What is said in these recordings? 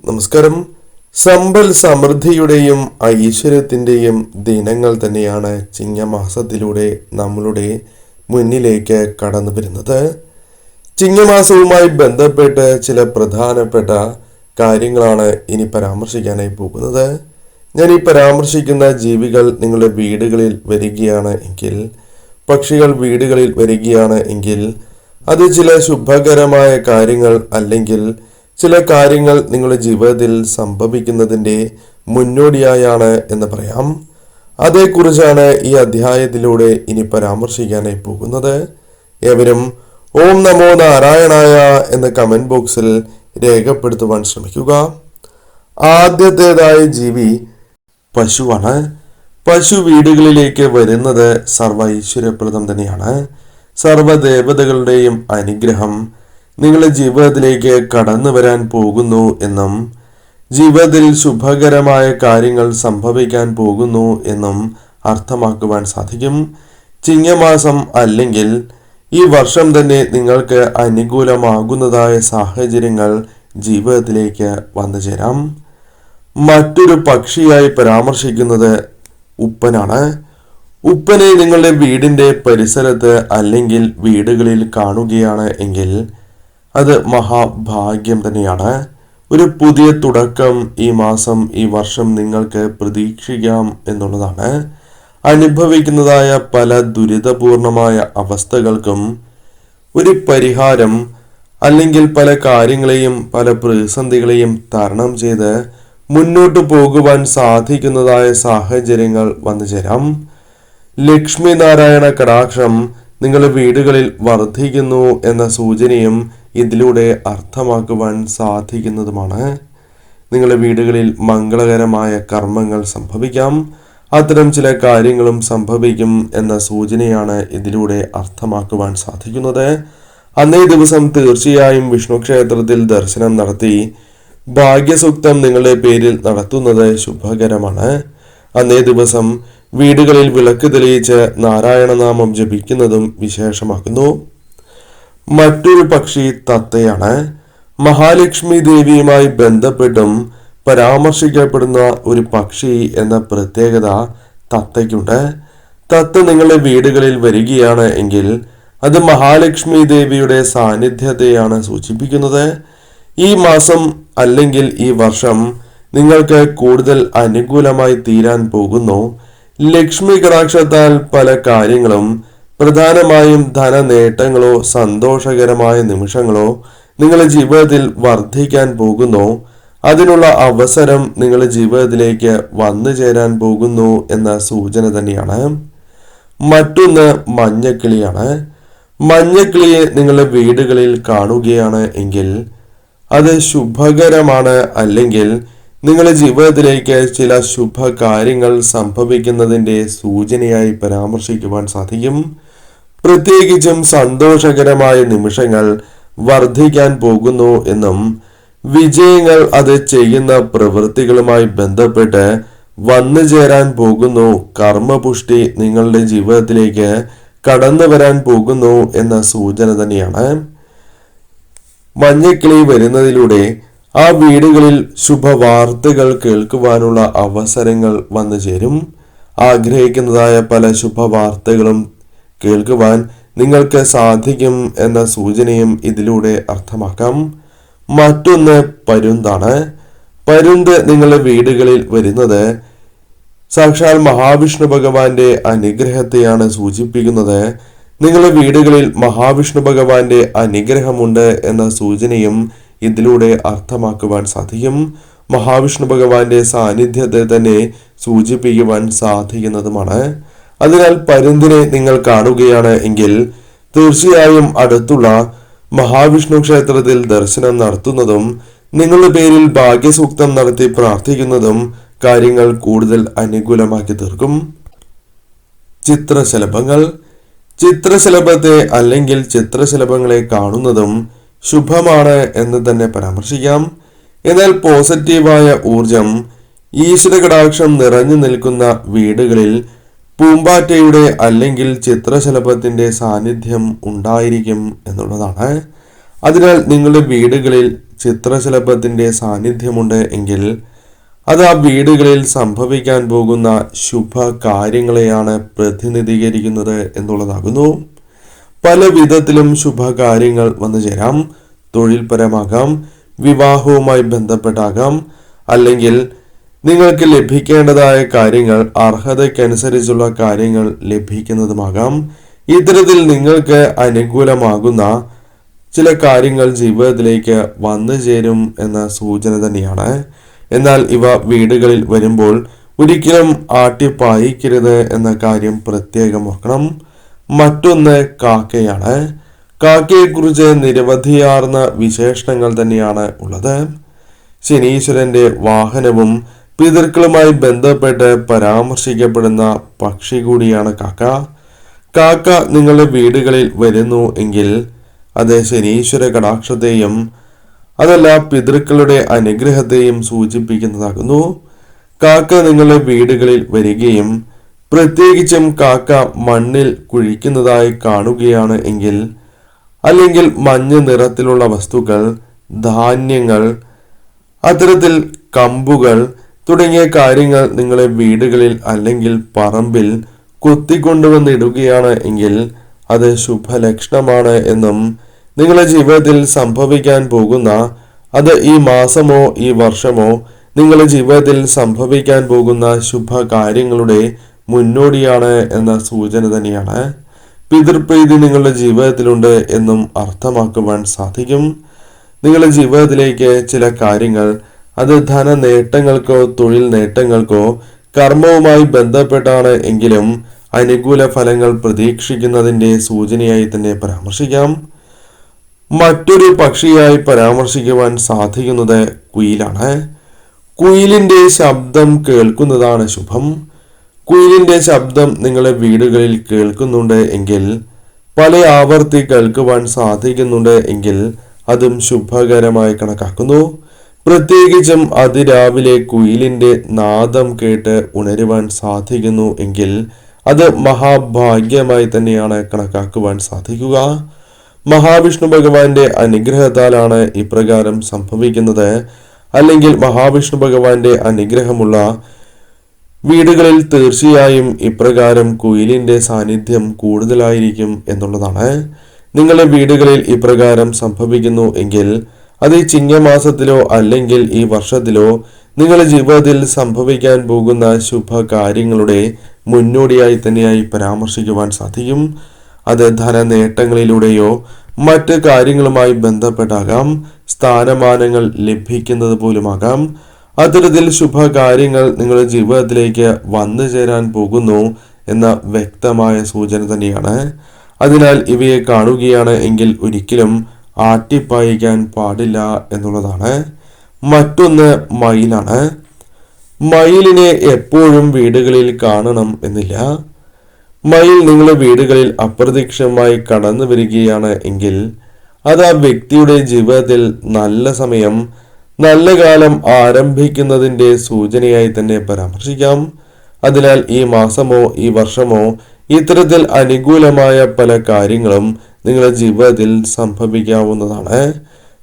നമസ്കാരം. സമ്പൽ സമൃദ്ധിയുടെയും ഐശ്വര്യത്തിൻ്റെയും ദിനങ്ങൾ തന്നെയാണ് ചിങ്ങമാസത്തിലൂടെ നമ്മളുടെ മുന്നിലേക്ക് കടന്നു വരുന്നത്. ചിങ്ങമാസവുമായി ബന്ധപ്പെട്ട് ചില പ്രധാനപ്പെട്ട കാര്യങ്ങളാണ് ഇനി പരാമർശിക്കാനായി പോകുന്നത്. ഞാൻ ഈ പരാമർശിക്കുന്ന ജീവികൾ നിങ്ങളുടെ വീടുകളിൽ വരികയാണ് എങ്കിൽ, പക്ഷികൾ വീടുകളിൽ വരികയാണ് എങ്കിൽ, അത് ചില ശുഭകരമായ കാര്യങ്ങൾ അല്ലെങ്കിൽ ചില കാര്യങ്ങൾ നിങ്ങളുടെ ജീവിതത്തിൽ സംഭവിക്കുന്നതിൻ്റെ മുന്നോടിയായാണ് എന്ന് പറയാം. അതേക്കുറിച്ചാണ് ഈ അധ്യായത്തിലൂടെ ഇനി പരാമർശിക്കാനായി പോകുന്നത്. ഏവരും ഓം നമോ നാരായണായ എന്ന കമന്റ് ബോക്സിൽ രേഖപ്പെടുത്തുവാൻ ശ്രമിക്കുക. ആദ്യത്തേതായ ജീവി പശുവാണ്. പശു വീടുകളിലേക്ക് വരുന്നത് സർവ്വ ഐശ്വര്യപ്രദം തന്നെയാണ്. സർവ്വദേവതകളുടെയും അനുഗ്രഹം നിങ്ങളുടെ ജീവിതത്തിലേക്ക് കടന്നു വരാൻ പോകുന്നു എന്നും ജീവിതത്തിൽ ശുഭകരമായ കാര്യങ്ങൾ സംഭവിക്കാൻ പോകുന്നു എന്നും അർത്ഥമാക്കുവാൻ സാധിക്കും. ചിങ്ങമാസം അല്ലെങ്കിൽ ഈ വർഷം തന്നെ നിങ്ങൾക്ക് അനുകൂലമാകുന്നതായ സാഹചര്യങ്ങൾ ജീവിതത്തിലേക്ക് വന്നു ചേരാം. മറ്റൊരു പക്ഷിയായി പരാമർശിക്കുന്നത് ഉപ്പനാണ്. ഉപ്പനെ നിങ്ങളുടെ വീടിൻ്റെ പരിസരത്ത് അല്ലെങ്കിൽ വീടുകളിൽ കാണുകയാണ് എങ്കിൽ അത് മഹാഭാഗ്യം തന്നെയാണ്. ഒരു പുതിയ തുടക്കം ഈ മാസം ഈ വർഷം നിങ്ങൾക്ക് പ്രതീക്ഷിക്കാം എന്നുള്ളതാണ്. അനുഭവിക്കുന്നതായ പല ദുരിതപൂർണമായ അവസ്ഥകൾക്കും ഒരു പരിഹാരം അല്ലെങ്കിൽ പല കാര്യങ്ങളെയും പല പ്രതിസന്ധികളെയും തരണം ചെയ്ത് മുന്നോട്ട് പോകുവാൻ സാധിക്കുന്നതായ സാഹചര്യങ്ങൾ വന്നു ചേരാം. ലക്ഷ്മി നാരായണ കടാക്ഷം നിങ്ങളുടെ വീടുകളിൽ വർദ്ധിക്കുന്നു എന്ന സൂചനയും ഇതിലൂടെ അർത്ഥമാക്കുവാൻ സാധിക്കുന്നതുമാണ്. നിങ്ങളുടെ വീടുകളിൽ മംഗളകരമായ കർമ്മങ്ങൾ സംഭവിക്കാം. അത്തരം ചില കാര്യങ്ങളും സംഭവിക്കും എന്ന സൂചനയാണ് ഇതിലൂടെ അർത്ഥമാക്കുവാൻ സാധിക്കുന്നത്. അന്നേ ദിവസം തീർച്ചയായും വിഷ്ണു ക്ഷേത്രത്തിൽ ദർശനം നടത്തി ഭാഗ്യസൂക്തം നിങ്ങളുടെ പേരിൽ നടത്തുന്നത് ശുഭകരമാണ്. അന്നേ ദിവസം വീടുകളിൽ വിളക്ക് തെളിയിച്ച് നാരായണനാമം ജപിക്കുന്നതും വിശേഷമാക്കുന്നു. മറ്റൊരു പക്ഷി തത്തയാണ്. മഹാലക്ഷ്മി ദേവിയുമായി ബന്ധപ്പെട്ടും പരാമർശിക്കപ്പെടുന്ന ഒരു പക്ഷി എന്ന പ്രത്യേകത തത്തയ്ക്കുണ്ട്. തത്ത നിങ്ങളുടെ വീടുകളിൽ വരികയാണ് എങ്കിൽ അത് മഹാലക്ഷ്മി ദേവിയുടെ സാന്നിധ്യത്തെയാണ് സൂചിപ്പിക്കുന്നത്. ഈ മാസം അല്ലെങ്കിൽ ഈ വർഷം നിങ്ങൾക്ക് കൂടുതൽ അനുകൂലമായി തീരാൻ പോകുന്നു. ലക്ഷ്മി കടാക്ഷത്താൽ പല കാര്യങ്ങളും, പ്രധാനമായും ധനനേട്ടങ്ങളോ സന്തോഷകരമായ നിമിഷങ്ങളോ നിങ്ങളുടെ ജീവിതത്തിൽ വർദ്ധിക്കാൻ പോകുന്നു. അതിനുള്ള അവസരം നിങ്ങളുടെ ജീവിതത്തിലേക്ക് വന്നു ചേരാൻ പോകുന്നു എന്ന സൂചന തന്നെയാണ്. മറ്റൊന്ന് മഞ്ഞക്കിളിയാണ്. മഞ്ഞക്കിളിയെ നിങ്ങളുടെ വീടുകളിൽ കാണുകയാണ് എങ്കിൽ അത് ശുഭകരമാണ്, അല്ലെങ്കിൽ നിങ്ങളുടെ ജീവിതത്തിലേക്ക് ചില ശുഭകാര്യങ്ങൾ സംഭവിക്കുന്നതിൻ്റെ സൂചനയായി പരാമർശിക്കുവാൻ സാധിക്കും. പ്രത്യേകിച്ചും സന്തോഷകരമായ നിമിഷങ്ങൾ വർദ്ധിക്കാൻ പോകുന്നു എന്നും വിജയങ്ങൾ അത് ചെയ്യുന്ന പ്രവൃത്തികളുമായി ബന്ധപ്പെട്ട് വന്നു ചേരാൻ പോകുന്നു, കർമ്മപുഷ്ടി നിങ്ങളുടെ ജീവിതത്തിലേക്ക് കടന്നു വരാൻ പോകുന്നു എന്ന സൂചന തന്നെയാണ്. മഞ്ഞക്കിളി വരുന്നതിലൂടെ ആ വീടുകളിൽ ശുഭവാർത്തകൾ കേൾക്കുവാനുള്ള അവസരങ്ങൾ വന്നു ചേരും. ആഗ്രഹിക്കുന്നതായ പല ശുഭവാർത്തകളും കേൾക്കുവാൻ നിങ്ങൾക്ക് സാധിക്കും എന്ന സൂചനയും ഇതിലൂടെ അർത്ഥമാക്കാം. മറ്റൊന്ന് പരുന്താണ്. പരുന്ത് നിങ്ങളുടെ വീടുകളിൽ വരുന്നത് സാക്ഷാൽ മഹാവിഷ്ണു ഭഗവാന്റെ അനുഗ്രഹത്തെയാണ് സൂചിപ്പിക്കുന്നത്. നിങ്ങളുടെ വീടുകളിൽ മഹാവിഷ്ണു ഭഗവാന്റെ അനുഗ്രഹമുണ്ട് എന്ന സൂചനയും ഇതിലൂടെ അർത്ഥമാക്കുവാൻ സാധിക്കും. മഹാവിഷ്ണു ഭഗവാന്റെ സാന്നിധ്യത്തെ തന്നെ സൂചിപ്പിക്കുവാൻ സാധിക്കുന്നതുമാണ്. അതിനാൽ പരുന്തിനെ നിങ്ങൾ കാണുകയാണ് എങ്കിൽ തീർച്ചയായും അടുത്തുള്ള മഹാവിഷ്ണു ക്ഷേത്രത്തിൽ ദർശനം നടത്തുന്നതും നിങ്ങളുടെ പേരിൽ ഭാഗ്യസൂക്തം നടത്തി പ്രാർത്ഥിക്കുന്നതും കാര്യങ്ങൾ കൂടുതൽ അനുകൂലമാക്കി തീർക്കും. ചിത്രശലഭങ്ങൾ. ചിത്രശലഭത്തെ അല്ലെങ്കിൽ ചിത്രശലഭങ്ങളെ കാണുന്നതും ശുഭമാണ് എന്ന് തന്നെ പരാമർശിക്കാം. എന്നാൽ പോസിറ്റീവായ ഊർജം, ഈശ്വര കടാക്ഷം നിറഞ്ഞു നിൽക്കുന്ന വീടുകളിൽ പൂമ്പാറ്റയുടെ അല്ലെങ്കിൽ ചിത്രശലഭത്തിന്റെ സാന്നിധ്യം ഉണ്ടായിരിക്കും എന്നുള്ളതാണ്. അതിനാൽ നിങ്ങളുടെ വീടുകളിൽ ചിത്രശലഭത്തിന്റെ സാന്നിധ്യമുണ്ട് എങ്കിൽ അത് ആ വീടുകളിൽ സംഭവിക്കാൻ പോകുന്ന ശുഭ കാര്യങ്ങളെയാണ് പ്രതിനിധീകരിക്കുന്നത് എന്നുള്ളതാകുന്നു. പല വിധത്തിലും ശുഭകാര്യങ്ങൾ വന്നു ചേരാം. തൊഴിൽപരമാകാം, വിവാഹവുമായി ബന്ധപ്പെട്ടാകാം, അല്ലെങ്കിൽ നിങ്ങൾക്ക് ലഭിക്കേണ്ടതായ കാര്യങ്ങൾ അർഹതയ്ക്കനുസരിച്ചുള്ള കാര്യങ്ങൾ ലഭിക്കുന്നതുമാകാം. ഇത്തരത്തിൽ നിങ്ങൾക്ക് അനുകൂലമാകുന്ന ചില കാര്യങ്ങൾ ജീവിതത്തിലേക്ക് വന്നു ചേരും എന്ന സൂചന തന്നെയാണ്. എന്നാൽ ഇവ വീടുകളിൽ വരുമ്പോൾ ഒരിക്കലും ആട്ടിപ്പായിക്കരുത് എന്ന കാര്യം പ്രത്യേകം ഓർക്കണം. മറ്റൊന്ന് കാക്കയാണ്. കാക്കയെക്കുറിച്ച് നിരവധിയാർന്ന വിശേഷണങ്ങൾ തന്നെയാണ് ഉള്ളത്. ശനീശ്വരന്റെ വാഹനവും പിതൃക്കളുമായി ബന്ധപ്പെട്ട് പരാമർശിക്കപ്പെടുന്ന പക്ഷി കൂടിയാണ് കാക്ക. കാക്ക നിങ്ങളുടെ വീടുകളിൽ വരുന്നു എങ്കിൽ അത് ശനീശ്വര കടാക്ഷത്തെയും അതല്ല പിതൃക്കളുടെ അനുഗ്രഹത്തെയും സൂചിപ്പിക്കുന്നതാകുന്നു. കാക്ക നിങ്ങളുടെ വീടുകളിൽ വരികയും പ്രത്യേകിച്ചും കാക്ക മണ്ണിൽ കുഴിക്കുന്നതായി കാണുകയാണ് എങ്കിൽ, അല്ലെങ്കിൽ മഞ്ഞ നിറത്തിലുള്ള വസ്തുക്കൾ, ധാന്യങ്ങൾ, അത്തരത്തിൽ കമ്പുകൾ തുടങ്ങിയ കാര്യങ്ങൾ നിങ്ങളെ വീടുകളിൽ അല്ലെങ്കിൽ പറമ്പിൽ കൊത്തിക്കൊണ്ടുവന്നിടുകയാണ് എങ്കിൽ അത് ശുഭലക്ഷണമാണ് എന്നും നിങ്ങളുടെ ജീവിതത്തിൽ സംഭവിക്കാൻ പോകുന്ന, അത് ഈ മാസമോ ഈ വർഷമോ നിങ്ങളുടെ ജീവിതത്തിൽ സംഭവിക്കാൻ പോകുന്ന ശുഭകാര്യങ്ങളുടെ മുന്നോടിയാണ് എന്ന സൂചന തന്നെയാണ്. പിതൃപ്രീതി നിങ്ങളുടെ ജീവിതത്തിലുണ്ട് എന്നും അർത്ഥമാക്കുവാൻ സാധിക്കും. നിങ്ങളുടെ ജീവിതത്തിലേക്ക് ചില കാര്യങ്ങൾ, അത് ധന നേട്ടങ്ങൾക്കോ തൊഴിൽ നേട്ടങ്ങൾക്കോ കർമ്മവുമായി ബന്ധപ്പെട്ടാണ് എങ്കിലും അനുകൂല ഫലങ്ങൾ പ്രതീക്ഷിക്കുന്നതിൻ്റെ സൂചനയായി തന്നെ പരാമർശിക്കാം. മറ്റൊരു പക്ഷിയായി പരാമർശിക്കുവാൻ സാധിക്കുന്നത് കുയിലാണ്. കുയിലിന്റെ ശബ്ദം കേൾക്കുന്നതാണ് ശുഭം. കുയിലിന്റെ ശബ്ദം നിങ്ങളുടെ വീടുകളിൽ കേൾക്കുന്നുണ്ട് എങ്കിൽ, പല ആവർത്തി കേൾക്കുവാൻ സാധിക്കുന്നുണ്ട് എങ്കിൽ അതും ശുഭകരമായി കണക്കാക്കുന്നു. പ്രത്യേകിച്ചും അതിരാവിലെ കുയിലിന്റെ നാദം കേട്ട് ഉണരുവാൻ സാധിക്കുന്നു എങ്കിൽ അത് മഹാഭാഗ്യമായി തന്നെയാണ് കണക്കാക്കുവാൻ സാധിക്കുക. മഹാവിഷ്ണു ഭഗവാന്റെ അനുഗ്രഹത്താലാണ് ഇപ്രകാരം സംഭവിക്കുന്നത്. അല്ലെങ്കിൽ മഹാവിഷ്ണു ഭഗവാന്റെ അനുഗ്രഹമുള്ള വീടുകളിൽ തീർച്ചയായും ഇപ്രകാരം കുയിലിന്റെ സാന്നിധ്യം കൂടുതലായിരിക്കും എന്നുള്ളതാണ്. നിങ്ങളുടെ വീടുകളിൽ ഇപ്രകാരം സംഭവിക്കുന്നു എങ്കിൽ അത് ഈ ചിങ്ങമാസത്തിലോ അല്ലെങ്കിൽ ഈ വർഷത്തിലോ നിങ്ങളുടെ ജീവിതത്തിൽ സംഭവിക്കാൻ പോകുന്ന ശുഭകാര്യങ്ങളുടെ മുന്നോടിയായി തന്നെയായി പരാമർശിക്കുവാൻ സാധിക്കും. അത് ധനനേട്ടങ്ങളിലൂടെയോ മറ്റ് കാര്യങ്ങളുമായി ബന്ധപ്പെട്ടാകാം, സ്ഥാനമാനങ്ങൾ ലഭിക്കുന്നത് പോലുമാകാം. അത്തരത്തിൽ ശുഭകാര്യങ്ങൾ നിങ്ങളുടെ ജീവിതത്തിലേക്ക് വന്നു ചേരാൻ പോകുന്നു എന്ന വ്യക്തമായ സൂചന തന്നെയാണ്. അതിനാൽ ഇവയെ കാണുകയാണ് എങ്കിൽ ഒരിക്കലും ആട്ടിപ്പായിക്കാൻ പാടില്ല എന്നുള്ളതാണ്. മറ്റൊന്ന് മയിലാണ്. മയിലിനെ എപ്പോഴും വീടുകളിൽ കാണണം എന്നില്ല. മയിൽ നിങ്ങളുടെ വീടുകളിൽ അപ്രതീക്ഷിതമായി കടന്നു വരികയാണ് എങ്കിൽ അത് ആ വ്യക്തിയുടെ ജീവിതത്തിൽ നല്ല സമയം, നല്ല കാലം ആരംഭിക്കുന്നതിൻ്റെ സൂചനയായി തന്നെ പരാമർശിക്കാം. അതിനാൽ ഈ മാസമോ ഈ വർഷമോ ഇത്തരത്തിൽ അനുകൂലമായ പല കാര്യങ്ങളും നിങ്ങളുടെ ജീവിതത്തിൽ സംഭവിക്കാവുന്നതാണ്.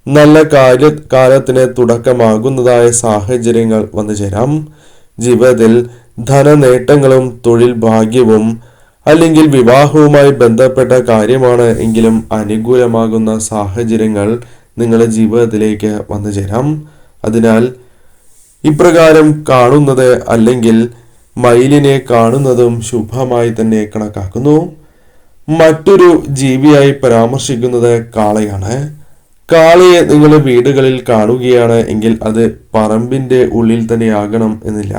നല്ല കാലത്തിന് തുടക്കമാകുന്നതായ സാഹചര്യങ്ങൾ വന്നു ചേരാം. ജീവിതത്തിൽ ധനനേട്ടങ്ങളും തൊഴിൽ ഭാഗ്യവും അല്ലെങ്കിൽ വിവാഹവുമായി ബന്ധപ്പെട്ട കാര്യമാണ് എങ്കിലും അനുകൂലമാകുന്ന സാഹചര്യങ്ങൾ നിങ്ങളുടെ ജീവിതത്തിലേക്ക് വന്നു ചേരാം. അതിനാൽ ഇപ്രകാരം കാണുന്നത് അല്ലെങ്കിൽ മയിലിനെ കാണുന്നതും ശുഭമായി തന്നെ കണക്കാക്കുന്നു. മറ്റൊരു ജീവിയായി പരാമർശിക്കുന്നത് കാളയാണ്. കാളയെ നിങ്ങളുടെ വീടുകളിൽ കാണുകയാണ് എങ്കിൽ അത് പറമ്പിന്റെ ഉള്ളിൽ തന്നെ ആകണം എന്നില്ല.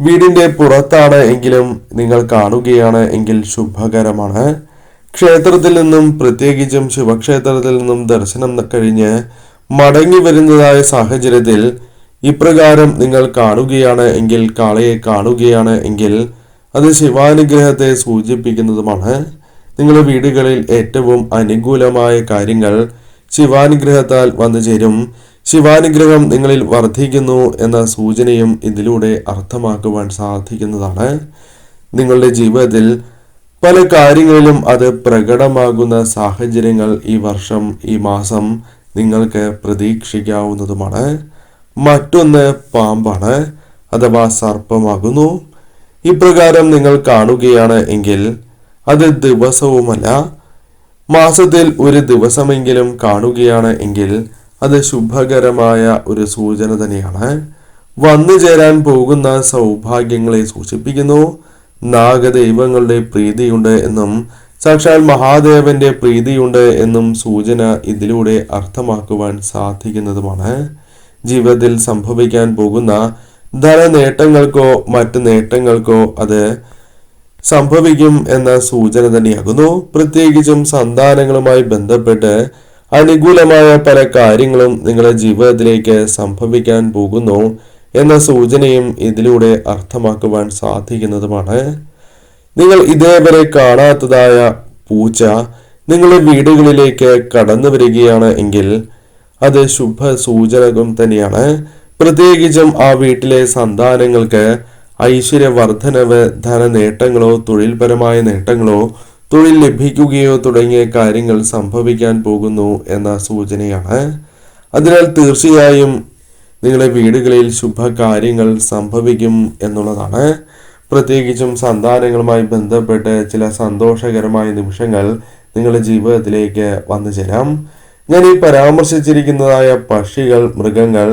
വീടിന്റെ പുറത്താണ് എങ്കിലും നിങ്ങൾ കാണുകയാണ് എങ്കിൽ ശുഭകരമാണ്. ക്ഷേത്രത്തിൽ നിന്നും, പ്രത്യേകിച്ചും ശിവക്ഷേത്രത്തിൽ നിന്നും ദർശനം കഴിഞ്ഞ് മടങ്ങി വരുന്നതായ സാഹചര്യത്തിൽ ഇപ്രകാരം നിങ്ങൾ കാണുകയാണ് എങ്കിൽ, കാളയെ കാണുകയാണ് എങ്കിൽ അത് ശിവാനുഗ്രഹത്തെ സൂചിപ്പിക്കുന്നതുമാണ്. നിങ്ങളുടെ വീടുകളിൽ ഏറ്റവും അനുകൂലമായ കാര്യങ്ങൾ ശിവാനുഗ്രഹത്താൽ വന്നു ചേരും. ശിവാനുഗ്രഹം നിങ്ങളിൽ വർദ്ധിക്കുന്നു എന്ന സൂചനയും ഇതിലൂടെ അർത്ഥമാക്കുവാൻ സാധിക്കുന്നതാണ്. നിങ്ങളുടെ ജീവിതത്തിൽ പല കാര്യങ്ങളിലും അത് പ്രകടമാകുന്ന സാഹചര്യങ്ങൾ ഈ വർഷം, ഈ മാസം നിങ്ങൾക്ക് പ്രതീക്ഷിക്കാവുന്നതുമാണ്. മറ്റൊന്ന് പാമ്പാണ് അഥവാ സർപ്പമാകുന്നു. ഇപ്രകാരം നിങ്ങൾ കാണുകയാണ് എങ്കിൽ അത് ദിവസവുമല്ല, മാസത്തിൽ ഒരു ദിവസമെങ്കിലും കാണുകയാണ് എങ്കിൽ അത് ശുഭകരമായ ഒരു സൂചന തന്നെയാണ്. വന്നു ചേരാൻ പോകുന്ന സൗഭാഗ്യങ്ങളെ സൂചിപ്പിക്കുന്നു. നാഗദൈവങ്ങളുടെ പ്രീതിയുണ്ട് എന്നും സാക്ഷാൽ മഹാദേവന്റെ പ്രീതിയുണ്ട് എന്നും സൂചന ഇതിലൂടെ അർത്ഥമാക്കുവാൻ സാധിക്കുന്നതുമാണ്. ജീവിതത്തിൽ സംഭവിക്കാൻ പോകുന്ന ധനനേട്ടങ്ങൾക്കോ മറ്റ് നേട്ടങ്ങൾക്കോ അത് സംഭവിക്കും എന്ന സൂചന തന്നെയാകുന്നു. പ്രത്യേകിച്ചും സന്താനങ്ങളുമായി ബന്ധപ്പെട്ട് അനുകൂലമായ പല കാര്യങ്ങളും നിങ്ങളുടെ ജീവിതത്തിലേക്ക് സംഭവിക്കാൻ പോകുന്നു എന്ന സൂചനയും ഇതിലൂടെ അർത്ഥമാക്കുവാൻ സാധിക്കുന്നതുമാണ്. നിങ്ങൾ ഇതേവരെ കാണാത്തതായ പൂച്ച നിങ്ങളുടെ വീടുകളിലേക്ക് കടന്നു വരികയാണ് എങ്കിൽ അത് ശുഭ സൂചനകം തന്നെയാണ്. പ്രത്യേകിച്ചും ആ വീട്ടിലെ സന്താനങ്ങൾക്ക് ഐശ്വര്യവർദ്ധനവ്, ധനനേട്ടങ്ങളോ തൊഴിൽപരമായ നേട്ടങ്ങളോ തൊഴിൽ ലഭിക്കുകയോ തുടങ്ങിയ കാര്യങ്ങൾ സംഭവിക്കാൻ പോകുന്നു എന്ന സൂചനയാണ്. അതിനാൽ തീർച്ചയായും നിങ്ങളുടെ വീടുകളിൽ ശുഭകാര്യങ്ങൾ സംഭവിക്കും എന്നുള്ളതാണ്. പ്രത്യേകിച്ചും സന്താനങ്ങളുമായി ബന്ധപ്പെട്ട് ചില സന്തോഷകരമായ നിമിഷങ്ങൾ നിങ്ങളുടെ ജീവിതത്തിലേക്ക് വന്നു ചേരാം. ഞാൻ ഈ പരാമർശിച്ചിരിക്കുന്നതായ പക്ഷികൾ, മൃഗങ്ങൾ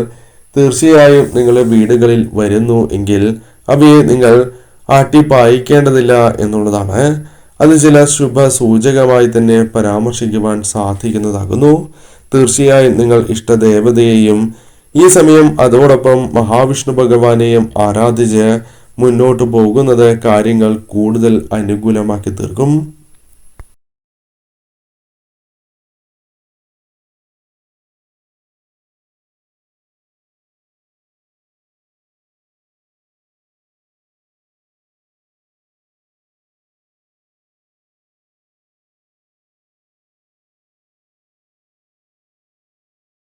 തീർച്ചയായും നിങ്ങളുടെ വീടുകളിൽ വരുന്നു എങ്കിൽ അവയെ നിങ്ങൾ ആട്ടിപ്പായിക്കേണ്ടതില്ല എന്നുള്ളതാണ്. അത് ചില ശുഭ സൂചകമായി തന്നെ പരാമർശിക്കുവാൻ സാധിക്കുന്നതാകുന്നു. തീർച്ചയായും നിങ്ങൾ ഇഷ്ടദേവതയെയും ഈ സമയം അതോടൊപ്പം മഹാവിഷ്ണു ഭഗവാനെയും ആരാധിച്ച് മുന്നോട്ട് പോകുന്നത് കാര്യങ്ങൾ കൂടുതൽ അനുകൂലമാക്കി തീർക്കും.